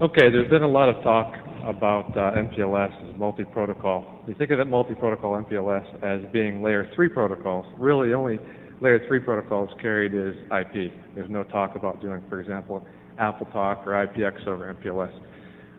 Okay, there's been a lot of talk about MPLS as multi-protocol. We think of it multi-protocol MPLS as being layer 3 protocols. Really, the only layer 3 protocols carried is IP. There's no talk about doing, for example, Apple Talk or IPX over MPLS.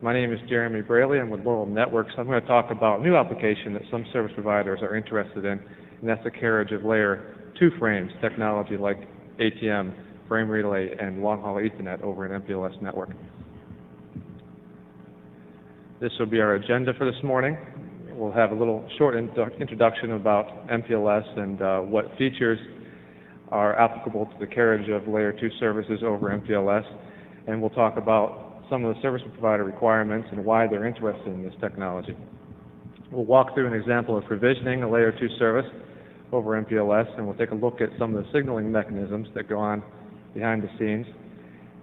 My name is Jeremy Braley. I'm with Laurel Networks. I'm going to talk about a new application that some service providers are interested in, and that's the carriage of layer 2 frames, technology like ATM, frame relay, and long-haul Ethernet over an MPLS network. This will be our agenda for this morning. We'll have a little short introduction about MPLS and what features are applicable to the carriage of layer 2 services over MPLS, and we'll talk about some of the service provider requirements and why they're interested in this technology. We'll walk through an example of provisioning a layer 2 service over MPLS, and we'll take a look at some of the signaling mechanisms that go on behind the scenes.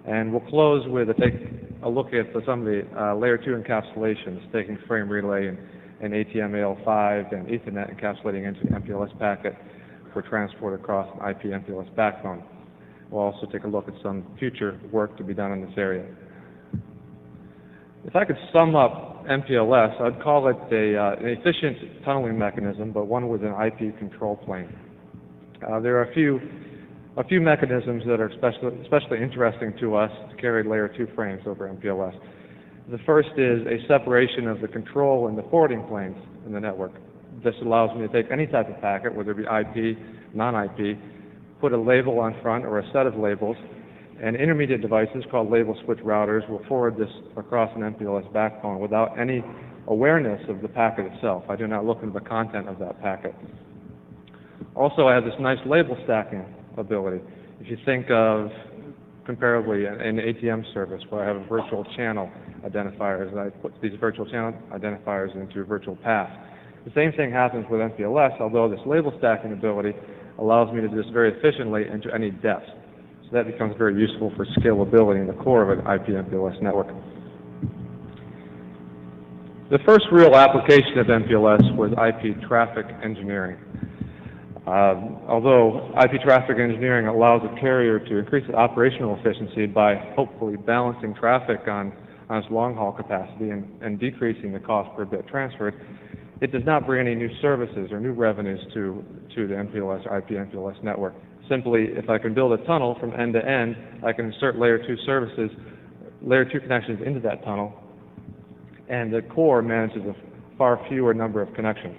And we'll close with a look at some of the layer 2 encapsulations, taking frame relay and ATM AL5 and Ethernet encapsulating into the MPLS packet for transport across an IP MPLS backbone. We'll also take a look at some future work to be done in this area. If I could sum up MPLS, I'd call it an efficient tunneling mechanism, but one with an IP control plane. There are a few mechanisms that are especially interesting to us to carry layer 2 frames over MPLS. The first is a separation of the control and the forwarding planes in the network. This allows me to take any type of packet, whether it be IP, non-IP, put a label on front or a set of labels, and intermediate devices called label switch routers will forward this across an MPLS backbone without any awareness of the packet itself. I do not look into the content of that packet. Also, I have this nice label stacking ability. If you think of comparably an ATM service where I have a virtual channel identifiers, and I put these virtual channel identifiers into a virtual path. The same thing happens with MPLS, although this label stacking ability allows me to do this very efficiently into any depth. So that becomes very useful for scalability in the core of an IP MPLS network. The first real application of MPLS was IP traffic engineering. Although IP traffic engineering allows a carrier to increase its operational efficiency by hopefully balancing traffic on its long-haul capacity and decreasing the cost per bit transferred, it does not bring any new services or new revenues to the MPLS or IP MPLS network. Simply, if I can build a tunnel from end to end, I can insert layer 2 services, layer 2 connections into that tunnel, and the core manages a far fewer number of connections.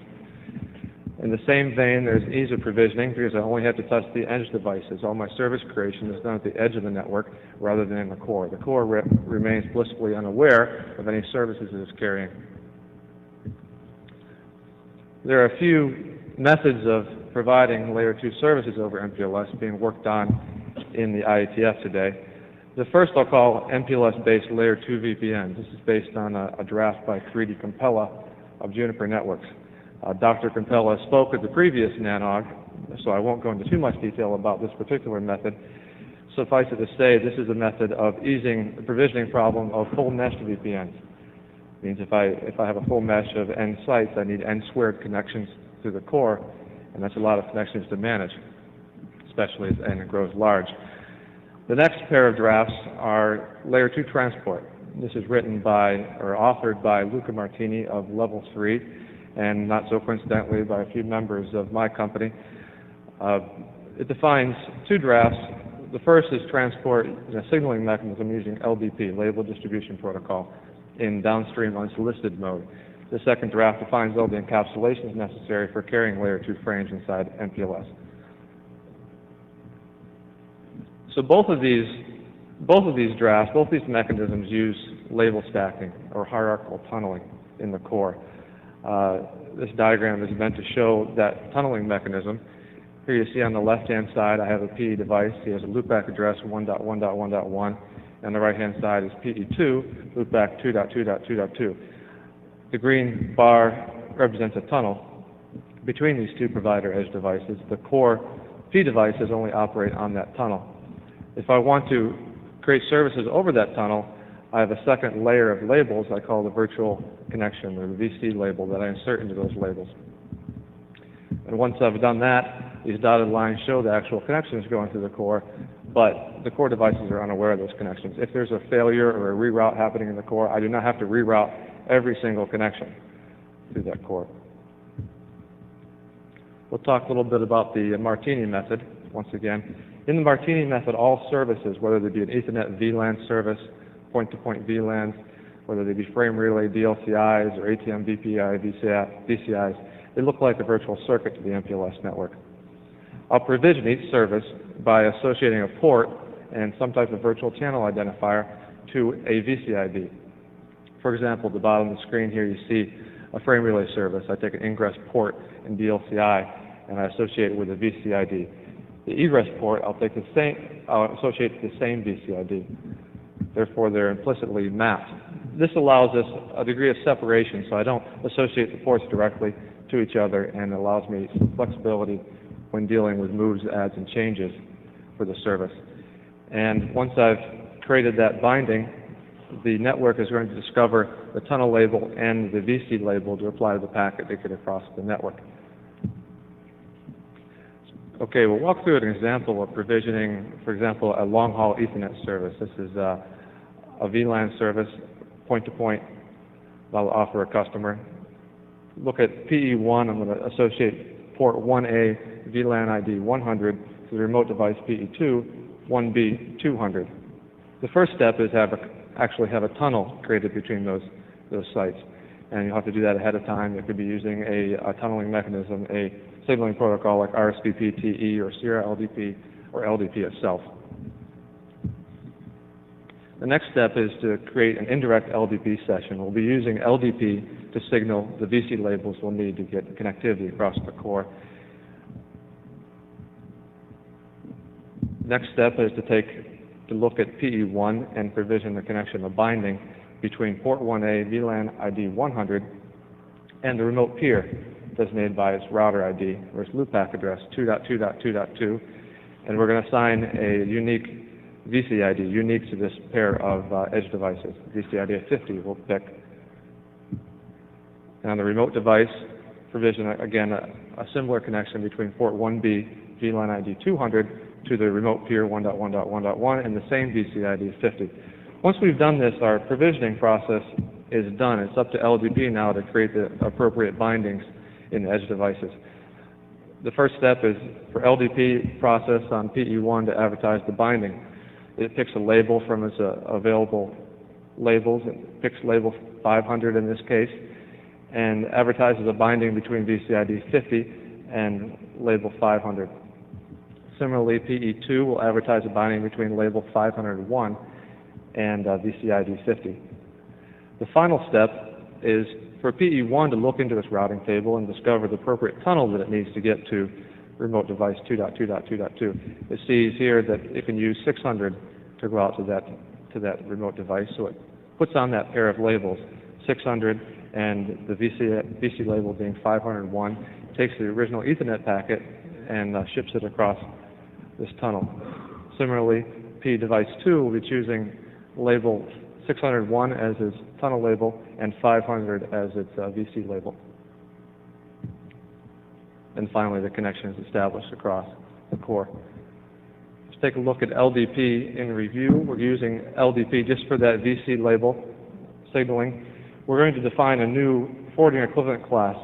In the same vein, there's ease of provisioning because I only have to touch the edge devices. All my service creation is done at the edge of the network rather than in the core. The core remains blissfully unaware of any services it is carrying. There are a few methods of providing layer 2 services over MPLS being worked on in the IETF today. The first I'll call MPLS-based layer 2 VPNs. This is based on a draft by 3D Compella of Juniper Networks. Dr. Compella spoke at the previous NANOG, so I won't go into too much detail about this particular method. Suffice it to say, this is a method of easing the provisioning problem of full meshed VPNs. It means if I have a full mesh of n sites, I need n squared connections to the core, and that's a lot of connections to manage, especially as n grows large. The next pair of drafts are layer 2 transport. This is written by or authored by Luca Martini of Level 3, and not so coincidentally by a few members of my company. It defines two drafts. The first is transport in a signaling mechanism using LDP, Label Distribution Protocol, in downstream unsolicited mode. The second draft defines all the encapsulations necessary for carrying layer 2 frames inside MPLS. So both of these drafts, both these mechanisms use label stacking or hierarchical tunneling in the core. This diagram is meant to show that tunneling mechanism. Here you see on the left-hand side I have a PE device. He has a loopback address 1.1.1.1, and the right-hand side is PE2, loopback 2.2.2.2. The green bar represents a tunnel between these two provider edge devices. The core P devices only operate on that tunnel. If I want to create services over that tunnel, I have a second layer of labels I call the virtual connection, or the VC label, that I insert into those labels. And once I've done that, these dotted lines show the actual connections going through the core. but the core devices are unaware of those connections. If there's a failure or a reroute happening in the core, I do not have to reroute every single connection through that core. We'll talk a little bit about the Martini method once again. In the Martini method, all services, whether they be an Ethernet VLAN service, point-to-point VLANs, whether they be frame relay DLCIs or ATM VPI VCIs, they look like a virtual circuit to the MPLS network. I'll provision each service by associating a port and some type of virtual channel identifier to a VCID. For example, at the bottom of the screen here you see a frame relay service. I take an ingress port in DLCI and I associate it with a VCID. The egress port I'll associate to the same VCID. Therefore, they're implicitly mapped. This allows us a degree of separation, so I don't associate the ports directly to each other, and allows me some flexibility when dealing with moves, adds, and changes for the service. And once I've created that binding, the network is going to discover the tunnel label and the VC label to apply to the packet to get across the network. Okay, we'll walk through an example of provisioning, for example, a long-haul Ethernet service. This is a VLAN service, point-to-point, that I'll offer a customer. Look at PE1, I'm going to associate port 1A VLAN ID 100 to the remote device PE2, 1B 200. The first step is actually have a tunnel created between those sites. And you'll have to do that ahead of time. It could be using a tunneling mechanism, a signaling protocol like RSVP-TE or Sierra LDP or LDP itself. The next step is to create an indirect LDP session. We'll be using LDP to signal the VC labels we'll need to get connectivity across the core. Next step is to look at PE1 and provision the connection of binding between port 1A VLAN ID 100 and the remote peer designated by its router ID or its loopback address 2.2.2.2, and we're going to assign a unique VCID unique to this pair of edge devices. VCID of 50 we'll pick. And on the remote device, provision again a similar connection between port 1B VLAN ID 200 to the remote peer 1.1.1.1 and the same VCID of 50. Once we've done this, our provisioning process is done. It's up to LDP now to create the appropriate bindings in the edge devices. The first step is for LDP process on PE1 to advertise the binding. It picks a label from its available labels. It picks label 500 in this case and advertises a binding between VCID 50 and label 500. Similarly, PE2 will advertise a binding between label 501 and VCID 50. The final step is for PE1 to look into this routing table and discover the appropriate tunnel that it needs to get to remote device 2.2.2.2. It sees here that it can use 600 to go out to that remote device, so it puts on that pair of labels, 600 and the VC label being 501, takes the original Ethernet packet and ships it across this tunnel. Similarly, P device 2 will be choosing label 601 as its tunnel label and 500 as its VC label. And finally, the connection is established across the core. Let's take a look at LDP in review. We're using LDP just for that VC label signaling. We're going to define a new forwarding equivalent class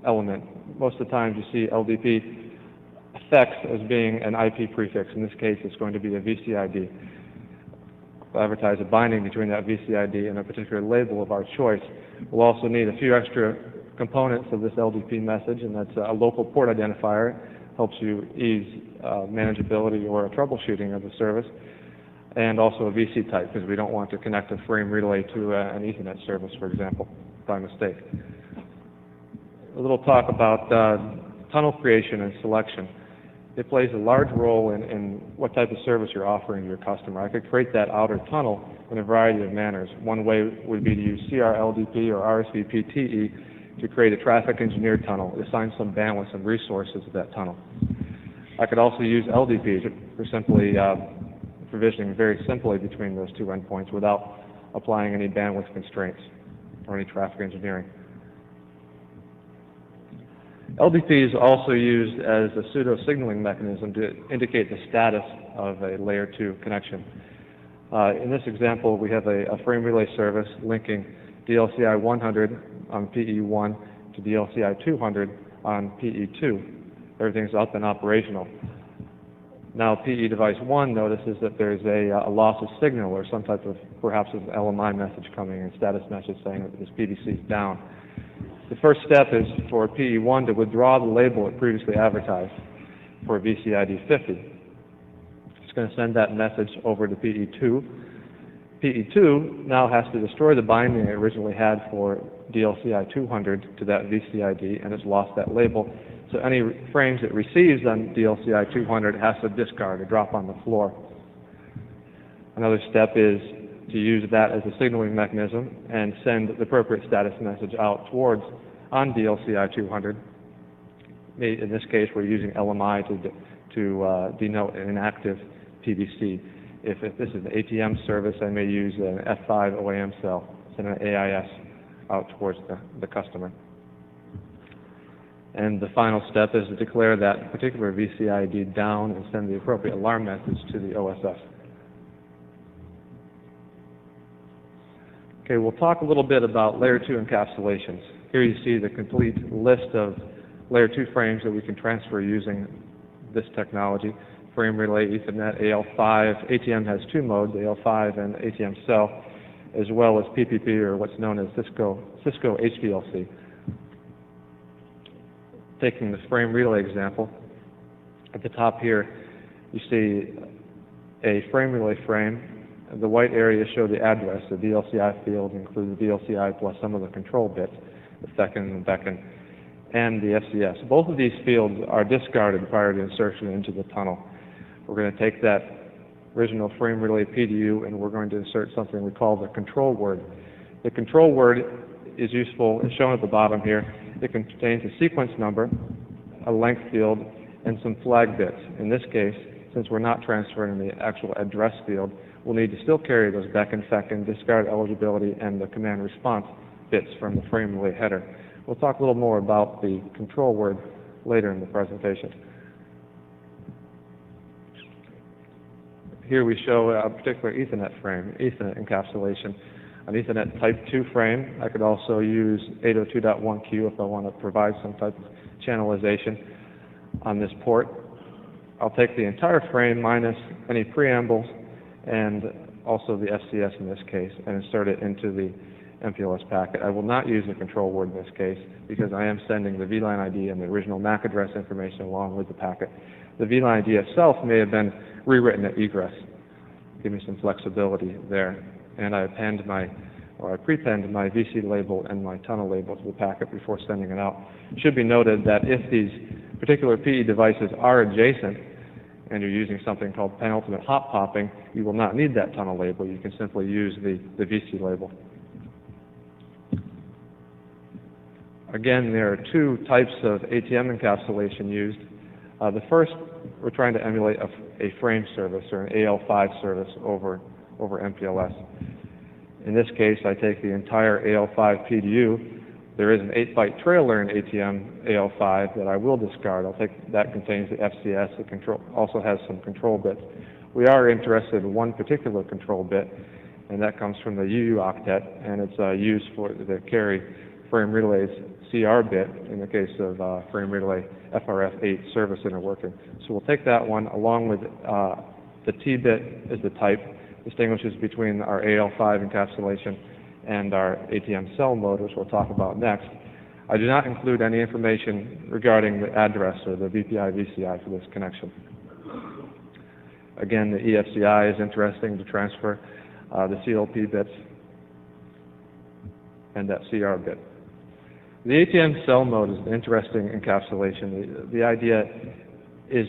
element. Most of the time you see LDP effects as being an IP prefix. In this case, it's going to be a VCID. We'll advertise a binding between that VCID and a particular label of our choice. We'll also need a few extra components of this LDP message, and that's a local port identifier. Helps you ease manageability or troubleshooting of the service, and also a VC type, because we don't want to connect a frame relay to an Ethernet service, for example, by mistake. A little talk about tunnel creation and selection. It plays a large role in what type of service you're offering to your customer. I could create that outer tunnel in a variety of manners. One way would be to use CRLDP or RSVP-TE to create a traffic engineered tunnel, assign some bandwidth, some resources to that tunnel. I could also use LDP for simply provisioning very simply between those two endpoints without applying any bandwidth constraints or any traffic engineering. LDP is also used as a pseudo signaling mechanism to indicate the status of a layer 2 connection. In this example, we have a frame relay service linking DLCI 100 on PE1 to DLCI 200 on PE2. Everything's up and operational. Now PE device 1 notices that there's a loss of signal or some type of, perhaps an LMI message coming in, status message saying that this PDC is down. The first step is for PE1 to withdraw the label it previously advertised for VCID 50. It's going to send that message over to PE2. PE2 now has to destroy the binding it originally had for DLCI 200 to that VCID, and it's lost that label. So any frames it receives on DLCI 200 has to discard or drop on the floor. Another step is to use that as a signaling mechanism and send the appropriate status message out towards on DLCI 200. In this case, we're using LMI to denote an inactive PDC. If this is an ATM service, I may use an F5 OAM cell, send an AIS out towards the customer. And the final step is to declare that particular VCID down and send the appropriate alarm message to the OSF. Okay, we'll talk a little bit about layer 2 encapsulations. Here you see the complete list of layer 2 frames that we can transfer using this technology. Frame relay, Ethernet, AL5. ATM has two modes, AL5 and ATM cell, as well as PPP, or what's known as Cisco HPLC. Taking the frame relay example, at the top here you see a frame relay frame. The white areas show the address. The DLCI field includes the DLCI plus some of the control bits, the second and beckon, and the FCS. Both of these fields are discarded prior to insertion into the tunnel. We're going to take that original frame relay PDU and we're going to insert something we call the control word. The control word is useful, it's shown at the bottom here. It contains a sequence number, a length field, and some flag bits. In this case, since we're not transferring the actual address field, we'll need to still carry those beckon, feckin, discard eligibility, and the command response bits from the frame relay header. We'll talk a little more about the control word later in the presentation. Here we show a particular Ethernet frame, Ethernet encapsulation. An Ethernet Type 2 frame. I could also use 802.1q if I want to provide some type of channelization on this port. I'll take the entire frame minus any preambles and also the FCS in this case and insert it into the MPLS packet. I will not use the control word in this case because I am sending the VLAN ID and the original MAC address information along with the packet. The VLAN ID itself may have been rewritten at egress. Give me some flexibility there. And I prepend my VC label and my tunnel label to the packet before sending it out. It should be noted that if these particular PE devices are adjacent and you're using something called penultimate hop popping, you will not need that tunnel label. You can simply use the VC label. Again, there are two types of ATM encapsulation used. The first, we're trying to emulate a frame service or an AL5 service over MPLS. In this case, I take the entire AL5 PDU. There is an 8-byte trailer in ATM AL5 that I will discard. I'll take that contains the FCS. It also has some control bits. We are interested in one particular control bit, and that comes from the UU octet, and it's used for the carry frame relay's CR bit in the case of frame relay FRF8 service interworking. So we'll take that one along with the T bit is the type, distinguishes between our AL5 encapsulation and our ATM cell mode, which we'll talk about next. I do not include any information regarding the address or the VPI VCI for this connection. Again, the EFCI is interesting to transfer the CLP bits and that CR bit. The ATM cell mode is an interesting encapsulation. The idea is,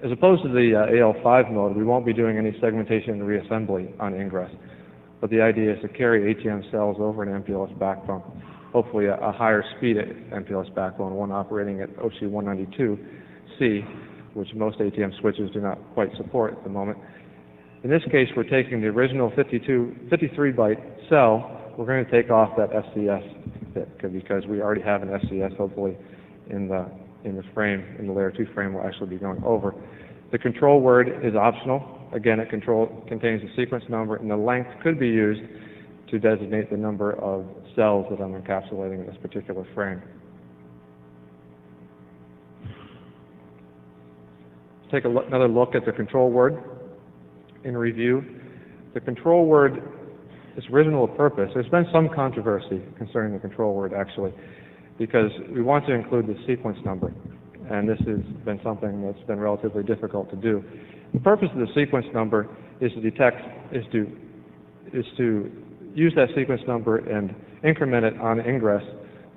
as opposed to the AL5 mode, we won't be doing any segmentation and reassembly on ingress. But the idea is to carry ATM cells over an MPLS backbone, hopefully a higher speed MPLS backbone, one operating at OC192C, which most ATM switches do not quite support at the moment. In this case, we're taking the original 53-byte cell. We're going to take off that FCS bit because we already have an FCS hopefully in the frame, in the layer 2 frame we'll actually be going over. The control word is optional. Again, it contains the sequence number, and the length could be used to designate the number of cells that I'm encapsulating in this particular frame. Take another look at the control word in review. The control word, its original purpose, there's been some controversy concerning the control word actually, because we want to include the sequence number, and this has been something that's been relatively difficult to do. The purpose of the sequence number is to use that sequence number and increment it on ingress,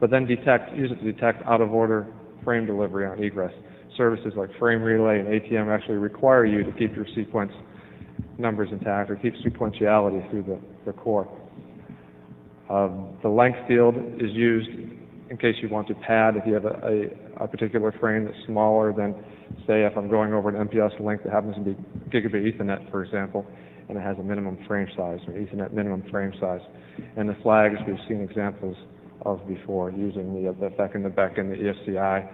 but then use it to detect out of order frame delivery on egress. Services like frame relay and ATM actually require you to keep your sequence numbers intact or keep sequentiality through the core. The length field is used in case you want to pad if you have a particular frame that's smaller than, say, if I'm going over an MPLS link that happens to be gigabit Ethernet, for example, and it has a minimum frame size, or Ethernet minimum frame size. And the flags we've seen examples of before, using the FEC and the BEC and the ESCI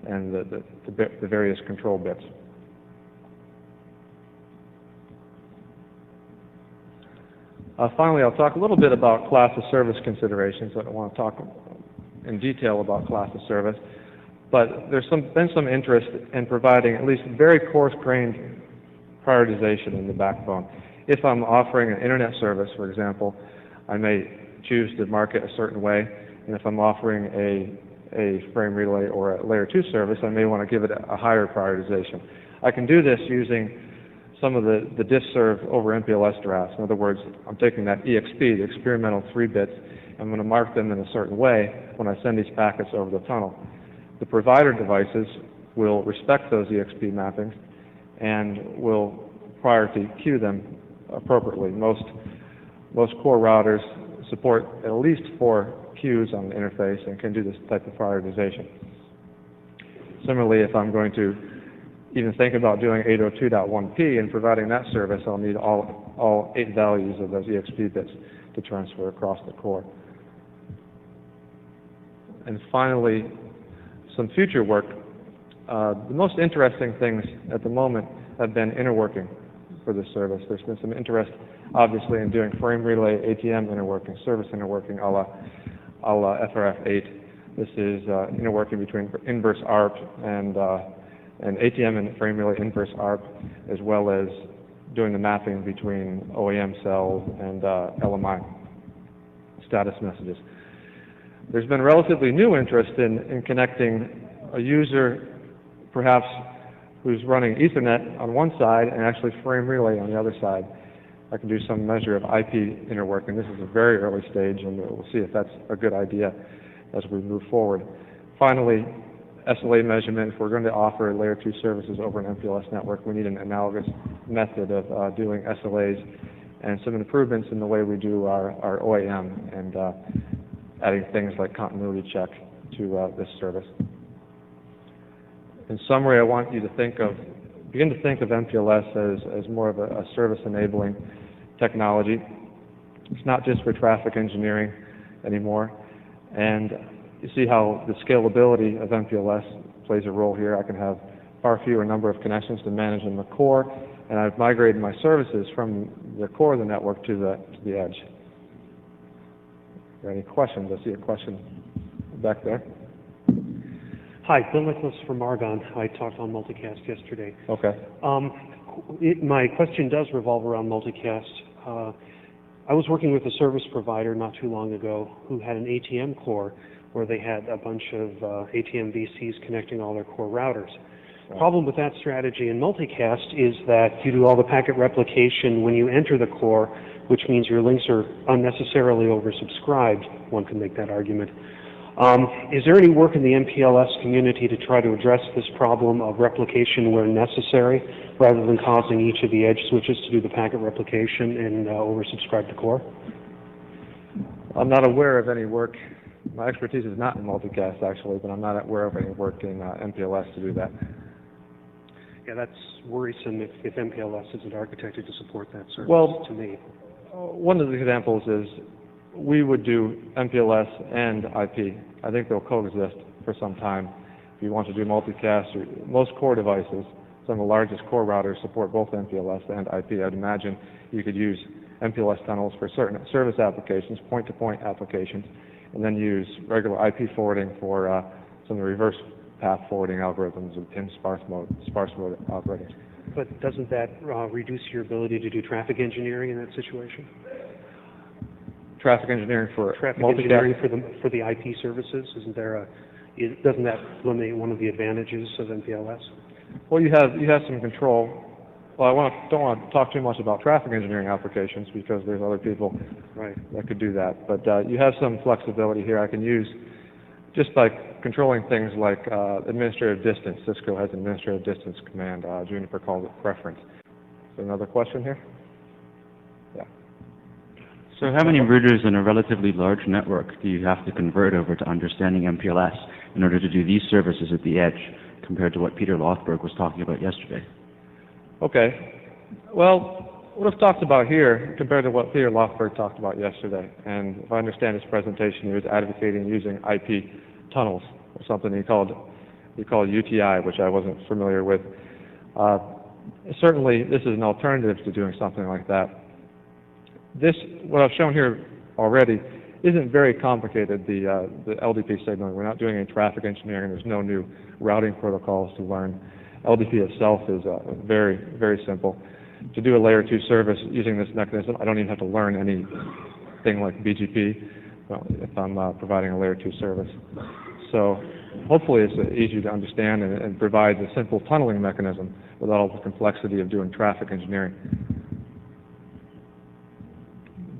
and the various control bits. Finally, I'll talk a little bit about class of service considerations. I don't want to talk in detail about class of service, but there's been some interest in providing at least very coarse-grained prioritization in the backbone. If I'm offering an internet service, for example, I may choose to mark it a certain way, and if I'm offering a frame relay or a layer 2 service, I may want to give it a higher prioritization. I can do this using some of the distserv over MPLS drafts. In other words, I'm taking that EXP, the experimental 3 bits, I'm going to mark them in a certain way when I send these packets over the tunnel. The provider devices will respect those EXP mappings and will priority queue them appropriately. Most core routers support at least 4 queues on the interface and can do this type of prioritization. Similarly, if I'm going to even think about doing 802.1p and providing that service, I'll need all 8 values of those EXP bits to transfer across the core. And finally, some future work. The most interesting things at the moment have been interworking for this service. There's been some interest, obviously, in doing frame relay, ATM interworking, service interworking a la FRF8. This is interworking between inverse ARP and ATM and frame relay inverse ARP, as well as doing the mapping between OEM cells and LMI status messages. There's been relatively new interest in connecting a user, perhaps who's running Ethernet on one side and actually frame relay on the other side. I can do some measure of IP interworking. This is a very early stage, and we'll see if that's a good idea as we move forward. Finally, SLA measurement. If we're going to offer layer 2 services over an MPLS network, we need an analogous method of doing SLAs and some improvements in the way we do our OAM and adding things like continuity check to this service. In summary, I want you to begin to think of MPLS as more of a service-enabling technology. It's not just for traffic engineering anymore. And you see how the scalability of MPLS plays a role here. I can have far fewer number of connections to manage in the core, and I've migrated my services from the core of the network to the edge. Are there any questions? I see a question back there. Hi, Bill Nicholas from Argonne. I talked on multicast yesterday. Okay. My question does revolve around multicast. I was working with a service provider not too long ago who had an ATM core where they had a bunch of ATM VCs connecting all their core routers. The problem with that strategy in multicast is that you do all the packet replication when you enter the core, which means your links are unnecessarily oversubscribed. One can make that argument. Is there any work in the MPLS community to try to address this problem of replication where necessary, rather than causing each of the edge switches to do the packet replication and oversubscribe the core? I'm not aware of any work. My expertise is not in multicast, actually, but I'm not aware of any work in MPLS to do that. Yeah, that's worrisome if MPLS isn't architected to support that service, well, to me. One of the examples is we would do MPLS and IP. I think they'll coexist for some time. If you want to do multicast, most core devices, some of the largest core routers support both MPLS and IP. I'd imagine you could use MPLS tunnels for certain service applications, point-to-point applications, and then use regular IP forwarding for some of the reverse path forwarding algorithms in sparse mode algorithms. But doesn't that reduce your ability to do traffic engineering in that situation? Traffic engineering for Traffic multicast? engineering for the IP services, doesn't that eliminate one of the advantages of MPLS? Well, you have some control. Well, don't want to talk too much about traffic engineering applications because there's other people that could do that. But you have some flexibility here. I can use, just by controlling things like administrative distance. Cisco has an administrative distance command. Juniper calls it preference. So another question here? Yeah. So how many routers in a relatively large network do you have to convert over to understanding MPLS in order to do these services at the edge compared to what Peter Lothberg was talking about yesterday? Okay. Well, what I've talked about here compared to what Peter Lothberg talked about yesterday, and if I understand his presentation, he was advocating using IP tunnels, or something he called UTI, which I wasn't familiar with. Certainly, this is an alternative to doing something like that. What I've shown here already isn't very complicated, the LDP signaling. We're not doing any traffic engineering. There's no new routing protocols to learn. LDP itself is very, very simple. To do a layer 2 service using this mechanism, I don't even have to learn anything like BGP if I'm providing a layer 2 service. So hopefully it's easy to understand and provides a simple tunneling mechanism without all the complexity of doing traffic engineering.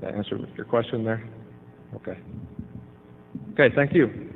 Did that answer your question there? Okay. Okay, thank you.